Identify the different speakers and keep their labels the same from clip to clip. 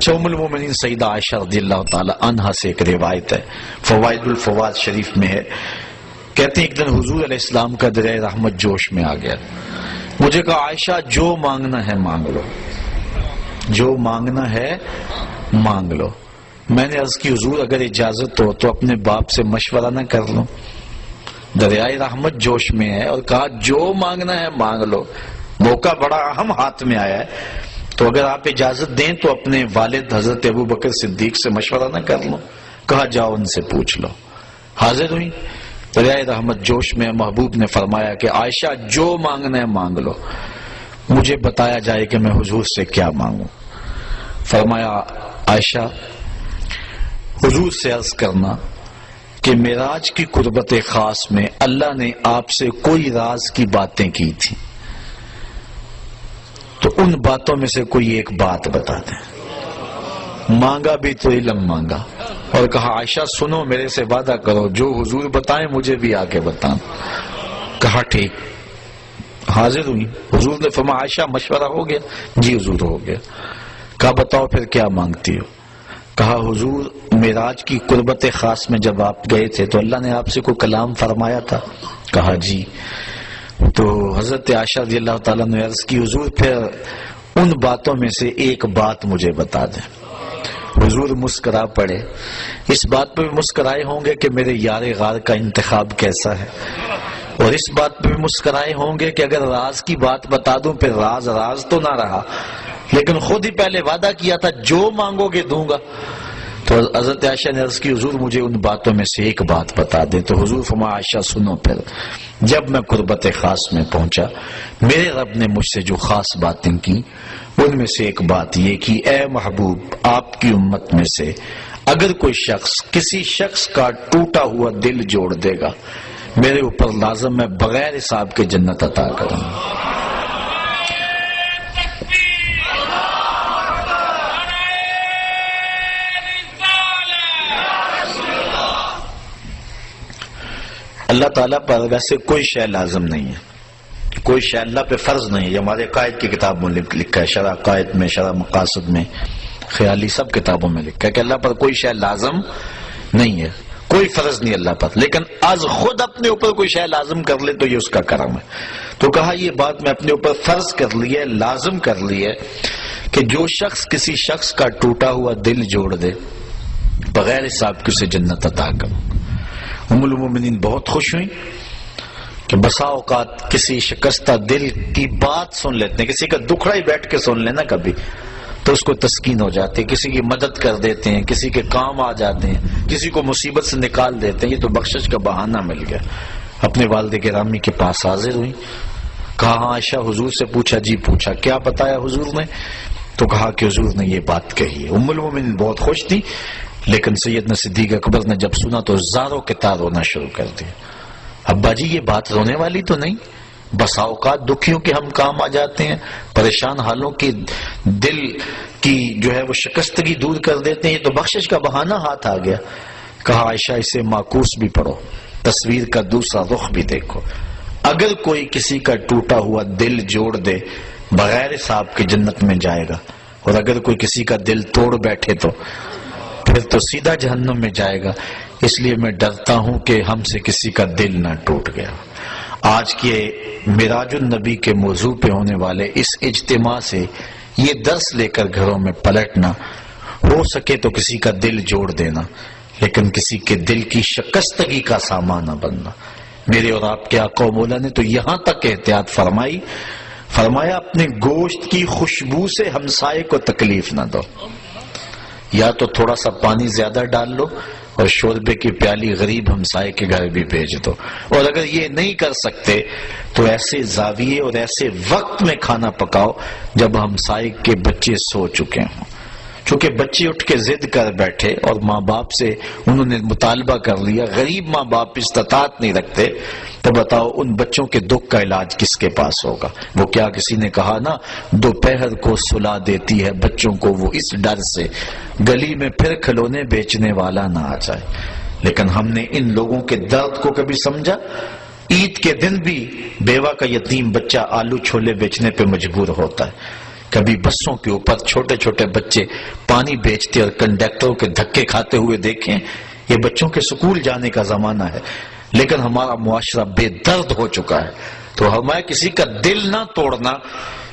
Speaker 1: اچھا، ام المومنین سیدہ عائشہ رضی اللہ تعالی عنہا سے ایک روایت ہے، فوائد الفوائد شریف میں ہے، کہتے ہیں ایک دن حضور علیہ السلام کا دریائے رحمت جوش میں آ گیا، مجھے کہا عائشہ جو مانگنا ہے مانگ لو، جو مانگنا ہے مانگ لو۔ میں نے عرض کی حضور اگر اجازت ہو تو اپنے باپ سے مشورہ نہ کر لوں، دریائے رحمت جوش میں ہے اور کہا جو مانگنا ہے مانگ لو، موقع بڑا اہم ہاتھ میں آیا ہے، تو اگر آپ اجازت دیں تو اپنے والد حضرت ابو بکر صدیق سے مشورہ نہ کر لوں؟ کہا جاؤ ان سے پوچھ لو۔ حاضر ہوئی دریائے رحمت جوش میں، محبوب نے فرمایا کہ عائشہ جو مانگنا ہے مانگ لو، مجھے بتایا جائے کہ میں حضور سے کیا مانگوں۔ فرمایا عائشہ حضور سے عرض کرنا کہ معراج کی قربت خاص میں اللہ نے آپ سے کوئی راز کی باتیں کی تھی، تو ان باتوں میں سے کوئی ایک بات بتا دیں۔ مانگا بھی تو علم مانگا اور کہا عائشہ سنو، میرے سے وعدہ کرو جو حضور بتائیں مجھے بھی آ کے بتانا۔ کہا ٹھیک۔ حاضر ہوئی، حضور نے فرمایا عائشہ مشورہ ہو گیا؟ جی حضور ہو گیا۔ کہا بتاؤ پھر کیا مانگتی ہو؟ کہا حضور معراج کی قربت خاص میں جب آپ گئے تھے تو اللہ نے آپ سے کوئی کلام فرمایا تھا؟ کہا جی۔ تو حضرت عائشہ رضی اللہ تعالیٰ نے عرض کی حضور پھر ان باتوں میں سے ایک بات مجھے بتا دیں۔ حضور مسکرا پڑے، اس بات پہ بھی مسکرائے ہوں گے کہ میرے یار غار کا انتخاب کیسا ہے، اور اس بات پہ بھی مسکرائے ہوں گے کہ اگر راز کی بات بتا دوں پھر راز راز تو نہ رہا، لیکن خود ہی پہلے وعدہ کیا تھا جو مانگو گے دوں گا۔ تو حضرت عائشہ نے عرض کی حضور مجھے ان باتوں میں سے ایک بات بتا دیں۔ تو حضور فرمایا عائشہ سنو پھر، جب میں قربت خاص میں پہنچا میرے رب نے مجھ سے جو خاص باتیں کی ان میں سے ایک بات یہ کی، اے محبوب آپ کی امت میں سے اگر کوئی شخص کسی شخص کا ٹوٹا ہوا دل جوڑ دے گا میرے اوپر لازم میں بغیر حساب کے جنت عطا کروں گا۔ اللہ تعالیٰ پر ویسے کوئی شے لازم نہیں ہے، کوئی شے اللہ پہ فرض نہیں ہے، یہ ہمارے قائد کی کتاب میں لکھا ہے، شرح قائد میں، شرح مقاصد میں، خیالی سب کتابوں میں لکھا ہے کہ اللہ پر کوئی شے لازم نہیں ہے، کوئی فرض نہیں اللہ پر، لیکن از خود اپنے اوپر کوئی شے لازم کر لے تو یہ اس کا کرم ہے۔ تو کہا یہ بات میں اپنے اوپر فرض کر لی ہے، لازم کر لی ہے کہ جو شخص کسی شخص کا ٹوٹا ہوا دل جوڑ دے بغیر حساب کے اسے جنت عطا کروں۔ ام المومنین بہت خوش ہوئی کہ بسا اوقات کسی شکستہ دل کی بات سن لیتے ہیں، کسی کا دکھڑا ہی بیٹھ کے سن لینا کبھی تو اس کو تسکین ہو جاتی ہے، کسی کی مدد کر دیتے ہیں، کسی کے کام آ جاتے ہیں، کسی کو مصیبت سے نکال دیتے ہیں، یہ تو بخشش کا بہانہ مل گیا۔ اپنے والد گرامی کے پاس حاضر ہوئی، کہا ہاں عائشہ حضور سے پوچھا؟ جی پوچھا۔ کیا بتایا حضور نے؟ تو کہا کہ حضور نے یہ بات کہی ہے۔ ام المومنین بہت خوش تھی، لیکن سیدنا صدیق اکبر نے جب سنا تو زاروں کے تار رونا شروع کر دیا۔ ابا جی یہ بات رونے والی تو نہیں، بسا اوقات دکھیوں کے ہم کام آ جاتے ہیں، پریشان حالوں کی دل کی جو ہے وہ شکستگی دور کر دیتے ہیں، یہ تو بخشش کا بہانہ ہاتھ آ گیا۔ کہا عائشہ اسے معکوس بھی پڑھو، تصویر کا دوسرا رخ بھی دیکھو، اگر کوئی کسی کا ٹوٹا ہوا دل جوڑ دے بغیر حساب کے جنت میں جائے گا، اور اگر کوئی کسی کا دل توڑ بیٹھے تو پھر تو سیدھا جہنم میں جائے گا۔ اس لیے میں ڈرتا ہوں کہ ہم سے کسی کا دل نہ ٹوٹ گیا۔ آج کے معراج النبی کے موضوع پہ ہونے والے اس اجتماع سے یہ درس لے کر گھروں میں پلٹنا، ہو سکے تو کسی کا دل جوڑ دینا، لیکن کسی کے دل کی شکستگی کا سامان نہ بننا۔ میرے اور آپ کے آقا و مولا نے تو یہاں تک احتیاط فرمائی، فرمایا اپنے گوشت کی خوشبو سے ہمسائے کو تکلیف نہ دو، یا تو تھوڑا سا پانی زیادہ ڈال لو اور شوربے کی پیالی غریب ہمسائے کے گھر بھی بھیج دو، اور اگر یہ نہیں کر سکتے تو ایسے زاویے اور ایسے وقت میں کھانا پکاؤ جب ہمسائے کے بچے سو چکے ہوں۔ چونکہ بچے اٹھ کے ضد کر بیٹھے اور ماں باپ سے انہوں نے مطالبہ کر لیا، غریب ماں باپ استطاعت نہیں رکھتے، تو بتاؤ ان بچوں کے دکھ کا علاج کس کے پاس ہوگا؟ وہ کیا کسی نے کہا نا، دوپہر کو سلا دیتی ہے بچوں کو وہ اس ڈر سے گلی میں پھر کھلونے بیچنے والا نہ آ جائے۔ لیکن ہم نے ان لوگوں کے درد کو کبھی سمجھا؟ عید کے دن بھی بیوہ کا یتیم بچہ آلو چھولے بیچنے پہ مجبور ہوتا ہے، کبھی بسوں کے اوپر چھوٹے چھوٹے بچے پانی بیچتے اور کنڈکٹروں کے دھکے کھاتے ہوئے دیکھیں. یہ بچوں کے سکول جانے کا زمانہ ہے، لیکن ہمارا معاشرہ بے درد ہو چکا ہے. تو ہمیں کسی کا دل نہ توڑنا،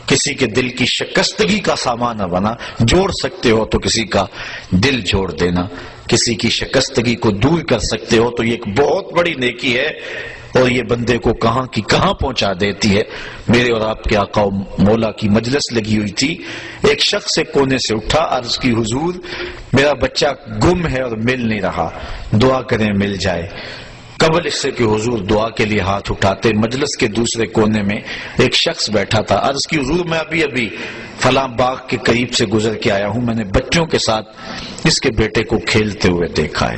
Speaker 1: کسی کے دل کی شکستگی کا سامان نہ بنا. جوڑ سکتے ہو تو کسی کا دل جوڑ دینا، کسی کی شکستگی کو دور کر سکتے ہو تو یہ ایک بہت بڑی نیکی ہے، اور یہ بندے کو کہاں کی کہاں پہنچا دیتی ہے. میرے اور آپ کے آقا و مولا کی مجلس لگی ہوئی تھی. ایک شخص سے کونے سے اٹھا، عرض کی حضور میرا بچہ گم ہے اور مل نہیں رہا، دعا کریں مل جائے. قبل اس سے کہ حضور دعا کے لیے ہاتھ اٹھاتے، مجلس کے دوسرے کونے میں ایک شخص بیٹھا تھا. عرض کی حضور میں ابھی فلاں باغ کے قریب سے گزر کے آیا ہوں، میں نے بچوں کے ساتھ اس کے بیٹے کو کھیلتے ہوئے دیکھا ہے.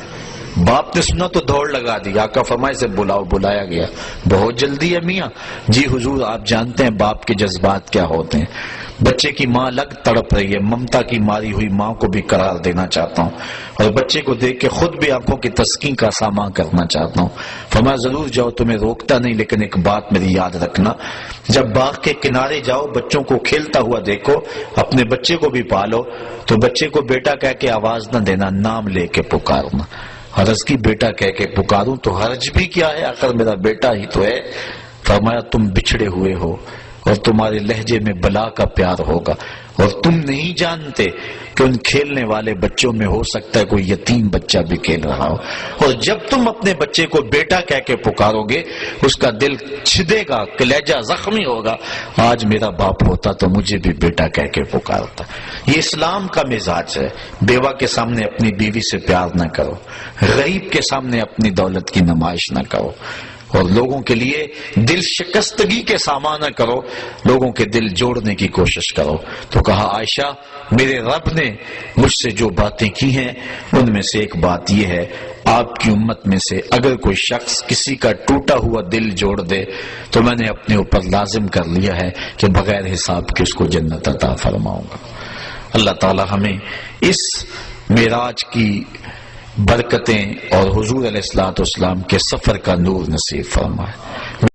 Speaker 1: باپ نے سنا تو دوڑ لگا دی. آقا فرمائے سے بلاؤ. بلایا گیا. بہت جلدی ہے میاں. جی حضور آپ جانتے ہیں باپ کے جذبات کیا ہوتے ہیں. بچے کی ماں الگ تڑپ رہی ہے، ممتا کی ماری ہوئی ماں کو بھی قرار دینا چاہتا ہوں، اور بچے کو دیکھ کے خود بھی آنکھوں کی تسکین کا سامان کرنا چاہتا ہوں. فرمایا ضرور جاؤ، تمہیں روکتا نہیں، لیکن ایک بات میری یاد رکھنا، جب باغ کے کنارے جاؤ بچوں کو کھیلتا ہوا دیکھو، اپنے بچے کو بھی پالو تو بچے کو بیٹا کہہ کے آواز نہ دینا، نام لے کے پکارنا. حرض کی بیٹا کہہ کے پکاروں تو حرج بھی کیا ہے، آخر میرا بیٹا ہی تو ہے. فرمایا تم بچھڑے ہوئے ہو اور تمہارے لہجے میں بلا کا پیار ہوگا، اور تم نہیں جانتے کہ ان کھیلنے والے بچوں میں ہو سکتا ہے کوئی یتیم بچہ بھی کھیل رہا ہو. اور جب تم اپنے بچے کو بیٹا کہہ کے پکارو گے اس کا دل چھدے گا، کلیجہ زخمی ہوگا. آج میرا باپ ہوتا تو مجھے بھی بیٹا کہہ کے پکارتا. یہ اسلام کا مزاج ہے. بیوہ کے سامنے اپنی بیوی سے پیار نہ کرو، غریب کے سامنے اپنی دولت کی نمائش نہ کرو، اور لوگوں کے لیے دل شکستگی کے سامان نہ کرو، لوگوں کے دل جوڑنے کی کوشش کرو. تو کہا عائشہ میرے رب نے مجھ سے جو باتیں کی ہیں ان میں سے ایک بات یہ ہے، آپ کی امت میں سے اگر کوئی شخص کسی کا ٹوٹا ہوا دل جوڑ دے تو میں نے اپنے اوپر لازم کر لیا ہے کہ بغیر حساب کے اس کو جنت عطا فرماؤں گا. اللہ تعالی ہمیں اس معراج کی برکتیں اور حضور علیہ الصلوۃ والسلام کے سفر کا نور نصیب فرمائے.